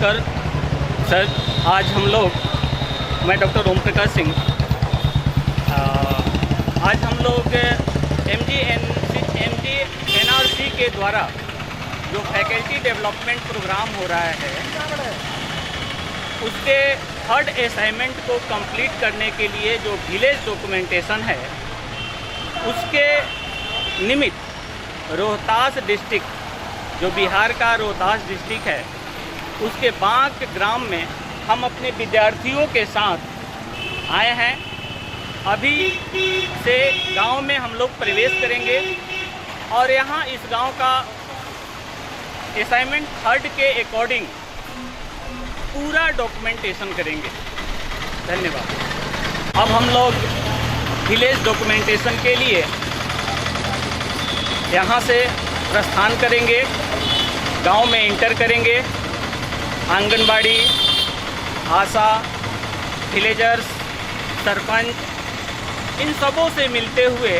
नमस्कार सर। आज हम लोग, मैं डॉक्टर ओम प्रकाश सिंह, आज हम लोग MG NRC के द्वारा जो फैकल्टी डेवलपमेंट प्रोग्राम हो रहा है उसके थर्ड असाइनमेंट को कंप्लीट करने के लिए जो विलेज डॉक्यूमेंटेशन है उसके निमित्त रोहतास डिस्ट्रिक्ट, जो बिहार का रोहतास डिस्ट्रिक्ट है, उसके बांक ग्राम में हम अपने विद्यार्थियों के साथ आए हैं। अभी से गांव में हम लोग प्रवेश करेंगे और यहाँ इस गांव का असाइनमेंट थर्ड के अकॉर्डिंग पूरा डॉक्यूमेंटेशन करेंगे। धन्यवाद। अब हम लोग विलेज डॉक्यूमेंटेशन के लिए यहाँ से प्रस्थान करेंगे, गांव में इंटर करेंगे। आंगनबाड़ी, आशा, विलेजर्स, सरपंच, इन सबों से मिलते हुए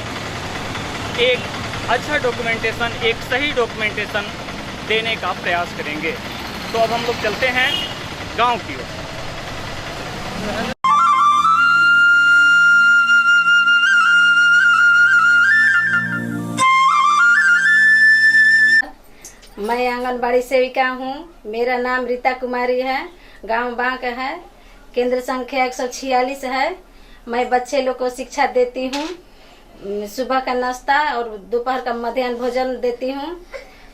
एक अच्छा डॉक्यूमेंटेशन, एक सही डॉक्यूमेंटेशन देने का प्रयास करेंगे। तो अब हम लोग चलते हैं गांव की ओर। मैं आंगनबाड़ी सेविका हूँ। मेरा नाम रीता कुमारी है। गांव बांक है। केंद्र संख्या 146 है। मैं बच्चे लोग को शिक्षा देती हूँ। सुबह का नाश्ता और दोपहर का मध्याह्न भोजन देती हूँ।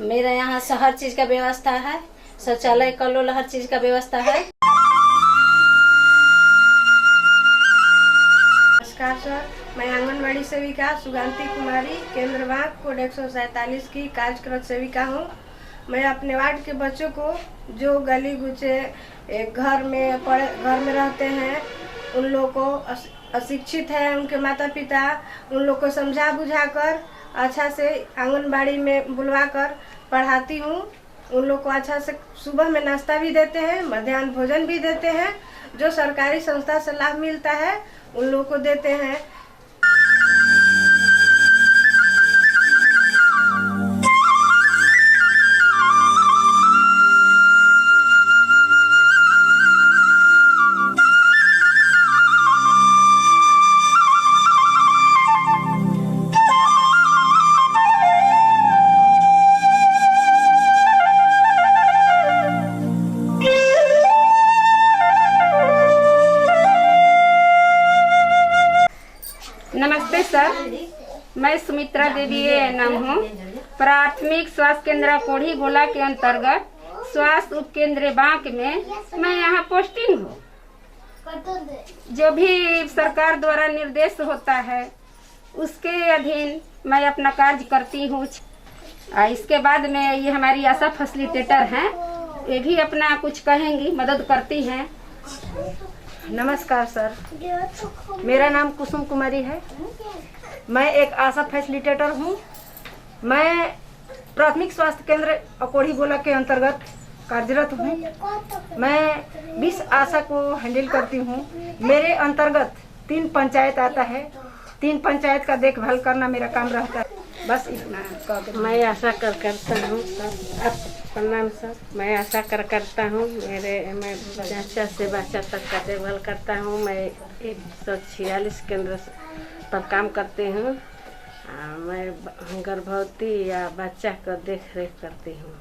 मेरा यहाँ से हर चीज़ का व्यवस्था है। शौचालय, कलोल, हर चीज़ का व्यवस्था है। नमस्कार सर, मैं आंगनबाड़ी सेविका सुगांती कुमारी, केंद्र बांक कोड 147 की कार्यरत सेविका हूँ। मैं अपने वार्ड के बच्चों को जो गली गुचे घर में रहते हैं, उन लोगों को अशिक्षित है, उनके माता पिता, उन लोग को समझा बुझा कर अच्छा से आंगनबाड़ी में बुलवा कर पढ़ाती हूँ। उन लोग को अच्छा से सुबह में नाश्ता भी देते हैं, मध्याह्न भोजन भी देते हैं। जो सरकारी संस्था से लाभ मिलता है उन लोग को देते हैं। नमस्ते सर, मैं सुमित्रा देवी नाम हूँ। प्राथमिक स्वास्थ्य केंद्र कोढ़ी गोला के अंतर्गत स्वास्थ्य उप केंद्र बांक में मैं यहाँ पोस्टिंग हूँ। जो भी सरकार द्वारा निर्देश होता है उसके अधीन मैं अपना कार्य करती हूँ। इसके बाद में ये हमारी आशा फैसिलिटेटर हैं, ये भी अपना कुछ कहेंगी, मदद करती हैं। नमस्कार सर, मेरा नाम कुसुम कुमारी है। मैं एक आशा फैसिलिटेटर हूँ। मैं प्राथमिक स्वास्थ्य केंद्र अकोढ़ी गोला के अंतर्गत कार्यरत हूँ। मैं 20 आशा को हैंडल करती हूँ। मेरे अंतर्गत 3 पंचायत आता है। 3 पंचायत का देखभाल करना मेरा काम रहता है। बस इतना। मैं आशा करता हूँ सर। प्रणाम सर। मैं आशा करता हूँ। मैं बच्चा से बच्चा तक का देखभाल करता हूँ। मैं 146 केंद्र पर काम करती हूँ। मैं गर्भवती या बच्चा को देख रेख करती हूँ।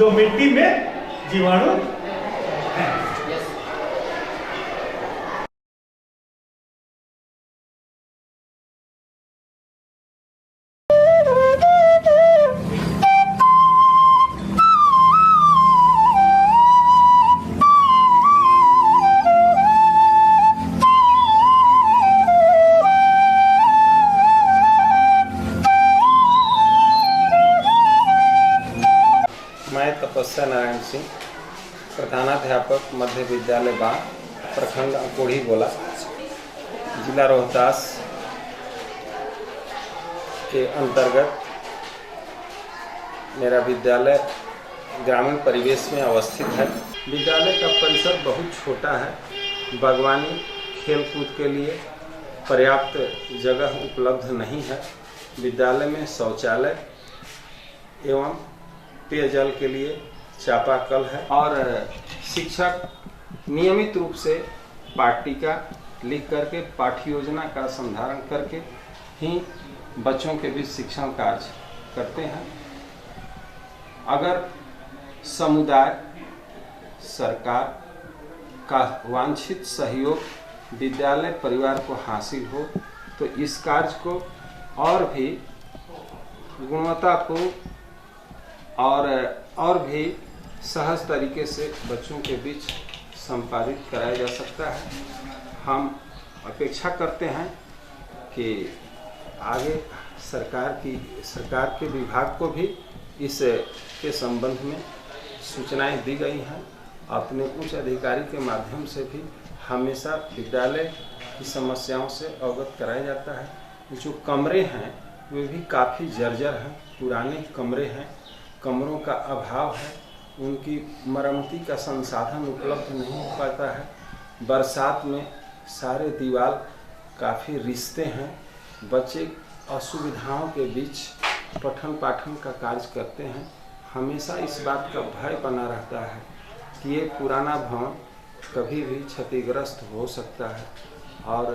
जो मिट्टी में जीवाणु हैं। मैं तपस्या नारायण सिंह, प्रधानाध्यापक मध्य विद्यालय बांक, प्रखंड कोढ़ी गोला, जिला रोहतास के अंतर्गत मेरा विद्यालय ग्रामीण परिवेश में अवस्थित है। विद्यालय का परिसर बहुत छोटा है। बागवानी, खेलकूद के लिए पर्याप्त जगह उपलब्ध नहीं है। विद्यालय में शौचालय एवं पेयजल के लिए चापाकल है और शिक्षक नियमित रूप से पाठ्यिका लिख करके पाठ्य योजना का संधारण करके ही बच्चों के बीच शिक्षण कार्य करते हैं। अगर समुदाय, सरकार का वांछित सहयोग विद्यालय परिवार को हासिल हो तो इस कार्य को और भी गुणवत्तापूर्ण और भी सहज तरीके से बच्चों के बीच संपादित कराया जा सकता है। हम अपेक्षा करते हैं कि आगे सरकार के विभाग को भी इस के संबंध में सूचनाएं दी गई हैं। अपने उच्च अधिकारी के माध्यम से भी हमेशा विद्यालय की समस्याओं से अवगत कराया जाता है। जो कमरे हैं वे भी काफ़ी जर्जर हैं, पुराने कमरे हैं, कमरों का अभाव है, उनकी मरम्मती का संसाधन उपलब्ध नहीं हो पाता है। बरसात में सारे दीवार काफ़ी रिश्ते हैं। बच्चे असुविधाओं के बीच पठन पाठन का कार्य करते हैं। हमेशा इस बात का भय बना रहता है कि ये पुराना भवन कभी भी क्षतिग्रस्त हो सकता है और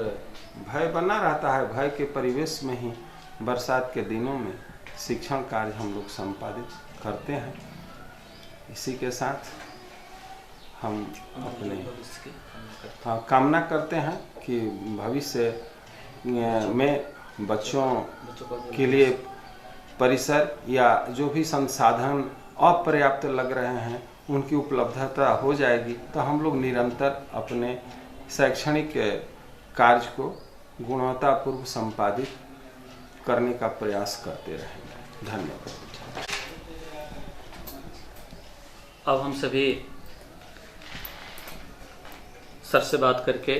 भय बना रहता है। भय के परिवेश में ही बरसात के दिनों में शिक्षण कार्य हम लोग संपादित करते हैं। इसी के साथ हम अपने कामना करते हैं कि भविष्य में बच्चों के लिए परिसर या जो भी संसाधन अपर्याप्त लग रहे हैं उनकी उपलब्धता हो जाएगी तो हम लोग निरंतर अपने शैक्षणिक कार्य को गुणवत्तापूर्व संपादित करने का प्रयास करते रहेंगे। धन्यवाद। अब हम सभी सर से बात करके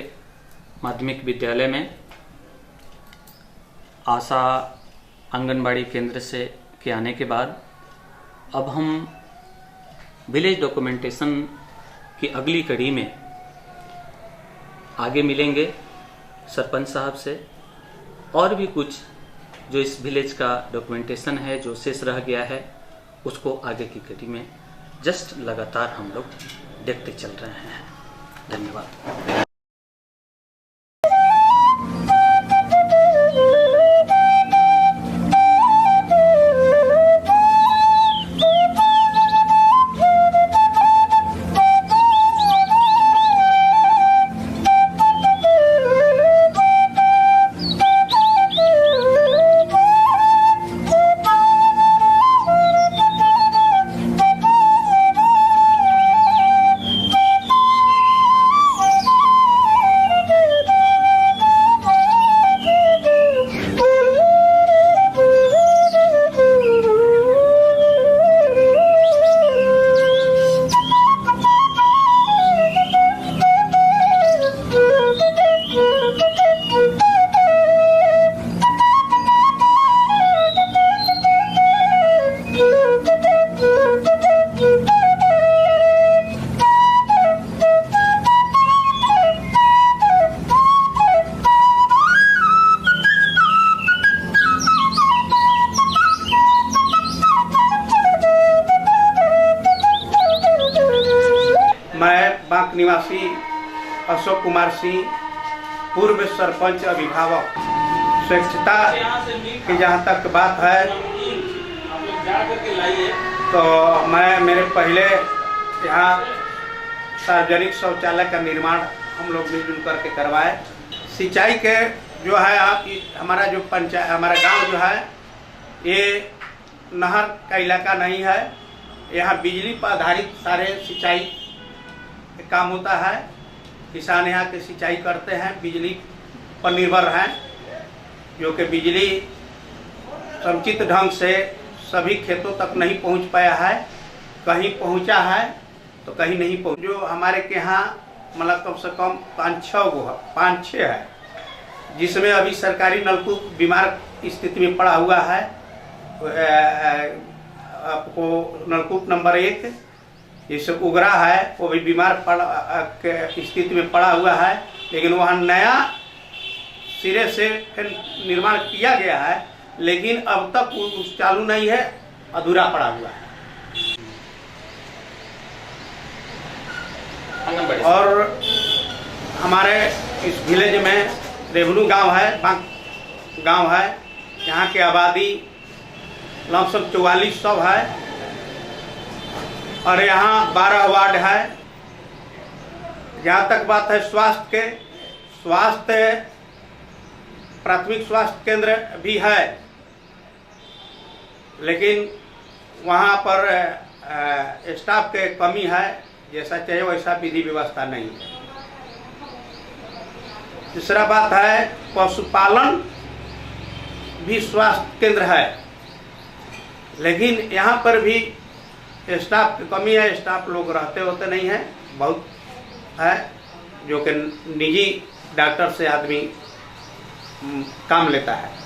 माध्यमिक विद्यालय में आशा आंगनबाड़ी केंद्र से के आने के बाद अब हम विलेज डॉक्यूमेंटेशन की अगली कड़ी में आगे मिलेंगे सरपंच साहब से और भी कुछ जो इस विलेज का डॉक्यूमेंटेशन है जो शेष रह गया है उसको आगे की कड़ी में जस्ट लगातार हम लोग देखते चल रहे हैं। धन्यवाद। बांक निवासी अशोक कुमार सिंह, पूर्व सरपंच अभिभावक। स्वच्छता की जहाँ तक बात है तो मेरे पहले यहाँ सार्वजनिक शौचालय का निर्माण हम लोग मिलजुल करके करवाए। सिंचाई के जो है हमारा जो पंचायत हमारा गांव जो है ये नहर का इलाका नहीं है। यहाँ बिजली पर आधारित सारे सिंचाई के काम होता है। किसान यहाँ के सिंचाई करते हैं, बिजली पर निर्भर हैं, जो कि बिजली समुचित ढंग से सभी खेतों तक नहीं पहुँच पाया है। कहीं पहुँचा है तो कहीं नहीं पहुँच। जो हमारे के यहाँ मतलब कम से कम 5-6 है, जिसमें अभी सरकारी नलकूप बीमार स्थिति में पड़ा हुआ है। आपको नलकूप नंबर 1 जिससे उगरा है वो भी बीमार के स्थिति में पड़ा हुआ है, लेकिन वहाँ नया सिरे से फिर निर्माण किया गया है, लेकिन अब तक वो चालू नहीं है, अधूरा पड़ा हुआ है। और हमारे इस विलेज में रेवनू गांव है, बांक गांव है। यहाँ की आबादी लमसम 4400 है और यहाँ 12 वार्ड है। जहाँ तक बात है स्वास्थ्य प्राथमिक स्वास्थ्य केंद्र भी है, लेकिन वहाँ पर स्टाफ के कमी है, जैसा चाहिए वैसा विधि व्यवस्था नहीं है। दूसरा बात है पशुपालन भी स्वास्थ्य केंद्र है, लेकिन यहाँ पर भी स्टाफ की कमी है। स्टाफ लोग रहते होते नहीं है, बहुत है, जो कि निजी डॉक्टर से आदमी काम लेता है।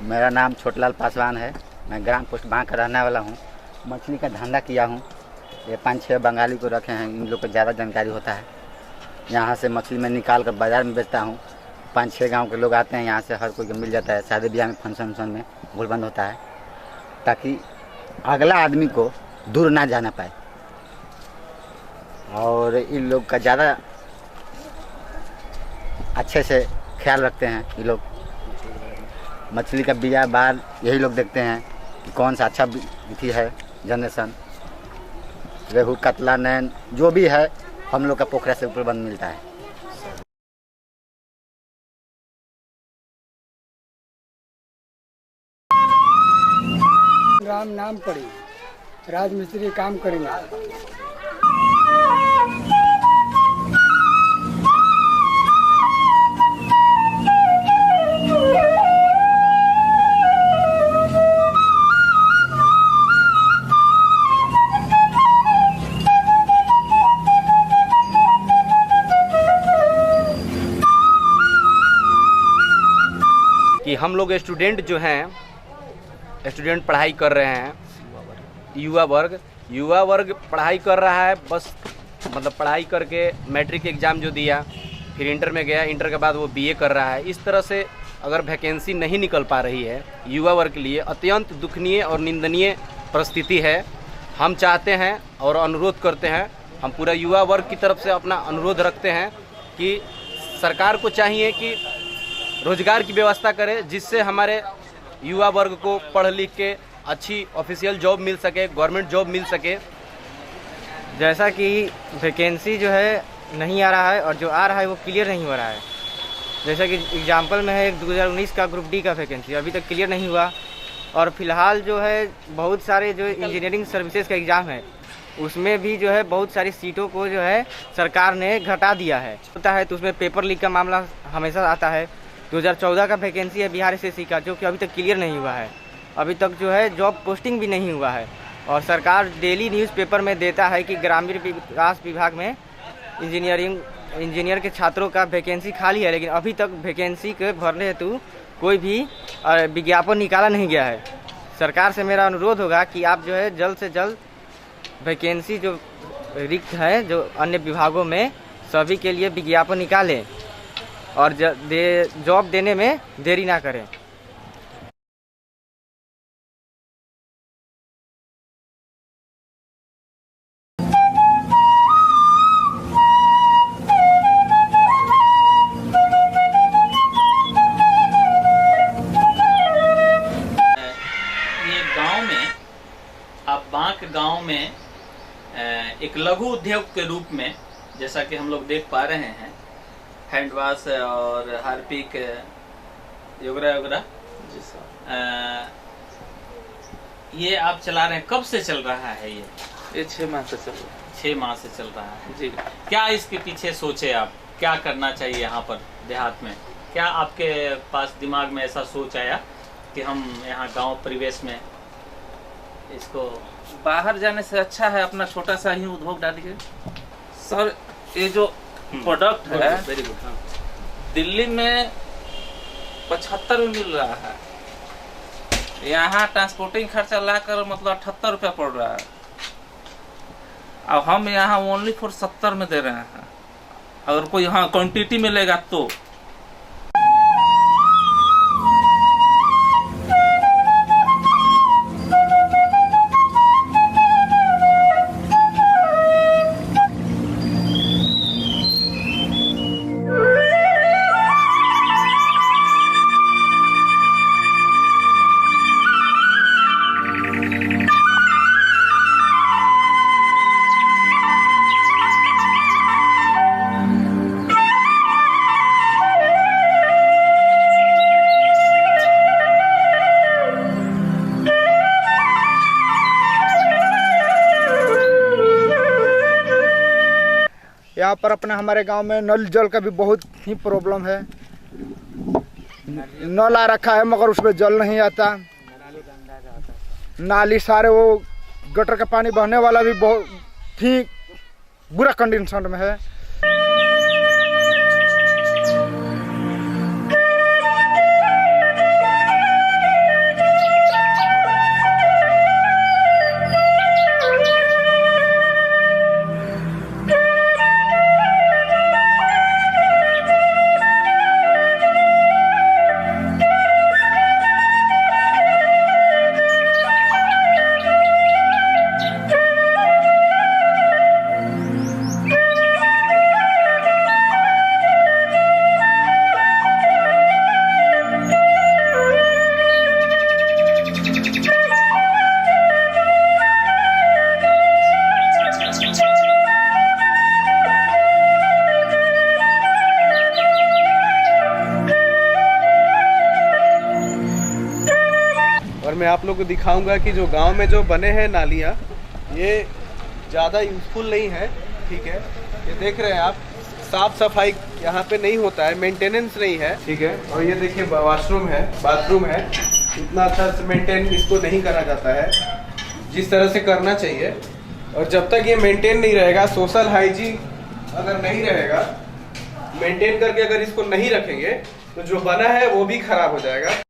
मेरा नाम छोटलाल पासवान है। मैं ग्राम पोस्ट बांक का रहने वाला हूँ। मछली का धंधा किया हूँ। ये 5-6 बंगाली को रखे हैं, इन लोग को ज़्यादा जानकारी होता है। यहाँ से मछली मैं निकाल कर बाज़ार में बेचता हूँ। 5-6 गांव के लोग आते हैं, यहाँ से हर कोई को मिल जाता है। शादी ब्याह में फंक्शन में भूलबंद होता है, ताकि अगला आदमी को दूर ना जाना पाए। और इन लोग का ज़्यादा अच्छे से ख्याल रखते हैं। ये लोग मछली का बिया बार यही लोग देखते हैं कि कौन सा अच्छा विधि है जनरेशन। रेहू कतला नैन जो भी है हम लोग का पोखरा से ऊपर बंद मिलता है। राम नाम पड़ी राजमिस्त्री काम करेंगे। कि हम लोग स्टूडेंट जो हैं, स्टूडेंट पढ़ाई कर रहे हैं, युवा वर्ग पढ़ाई कर रहा है। बस मतलब पढ़ाई करके मैट्रिक एग्ज़ाम जो दिया, फिर इंटर में गया, इंटर के बाद वो बीए कर रहा है। इस तरह से अगर वैकेंसी नहीं निकल पा रही है युवा वर्ग के लिए अत्यंत दुखनीय और निंदनीय परिस्थिति है। हम चाहते हैं और अनुरोध करते हैं, हम पूरा युवा वर्ग की तरफ से अपना अनुरोध रखते हैं कि सरकार को चाहिए कि रोजगार की व्यवस्था करे, जिससे हमारे युवा वर्ग को पढ़ लिख के अच्छी ऑफिशियल जॉब मिल सके, गवर्नमेंट जॉब मिल सके। जैसा कि वैकेंसी जो है नहीं आ रहा है और जो आ रहा है वो क्लियर नहीं हो रहा है। जैसा कि एग्जाम्पल में है 2019 का ग्रुप डी का वैकेंसी अभी तक क्लियर नहीं हुआ। और फिलहाल जो है बहुत सारे जो इंजीनियरिंग सर्विसेज का एग्ज़ाम है उसमें भी जो है बहुत सारी सीटों को जो है सरकार ने घटा दिया है। होता है तो उसमें पेपर लीक का मामला हमेशा आता है। 2014 का वैकेंसी है बिहार एसएससी का, जो कि अभी तक क्लियर नहीं हुआ है। अभी तक जो है जॉब पोस्टिंग भी नहीं हुआ है और सरकार डेली न्यूज़पेपर में देता है कि ग्रामीण विकास विभाग में इंजीनियर के छात्रों का वैकेंसी खाली है, लेकिन अभी तक वैकेंसी के भरने हेतु कोई भी विज्ञापन निकाला नहीं गया है। सरकार से मेरा अनुरोध होगा कि आप जो है जल्द से जल्द वैकेंसी जो रिक्त है जो अन्य विभागों में सभी के लिए विज्ञापन निकालें और जॉब देने में देरी ना करें। बांक गांव में एक लघु उद्योग के रूप में, जैसा कि हम लोग देख पा रहे हैं, हैंड वॉश और हार्पिक वगैरह ये आप चला रहे हैं। कब से चल रहा है ये 6 माह से चल रहा है। 6 माह से चल रहा है जी। क्या इसके पीछे सोचे आप, क्या करना चाहिए यहाँ पर देहात में? क्या आपके पास दिमाग में ऐसा सोच आया कि हम यहाँ गांव परिवेश में इसको? बाहर जाने से अच्छा है अपना छोटा सा ही उद्योग डालिए सर। ये जो प्रोडक्ट है वेरी गुड, हाँ। दिल्ली में 75 में मिल रहा है, यहाँ ट्रांसपोर्टिंग खर्चा लाकर मतलब 78 रुपया पड़ रहा है, और हम यहाँ ओनली फॉर 70 में दे रहे हैं। अगर कोई यहाँ क्वांटिटी में लेगा तो यहाँ पर अपना हमारे गांव में नल जल का भी बहुत ही प्रॉब्लम है। नल आ रखा है मगर उसमें जल नहीं आता, नाली सारे वो गटर का पानी बहने वाला भी बहुत ही बुरा कंडीशन में है। और मैं आप लोग को दिखाऊंगा कि जो गांव में जो बने हैं नालियाँ, ये ज़्यादा यूज़फुल नहीं है। ठीक है, ये देख रहे हैं आप, साफ सफाई यहाँ पे नहीं होता है, मेंटेनेंस नहीं है। ठीक है, और ये देखिए वॉशरूम है, बाथरूम है, इतना अच्छा से मेंटेन इसको नहीं करा जाता है जिस तरह से करना चाहिए। और जब तक ये मेंटेन नहीं रहेगा, सोशल हाइजीन अगर नहीं रहेगा, मेंटेन करके अगर इसको नहीं रखेंगे तो जो बना है वो भी खराब हो जाएगा।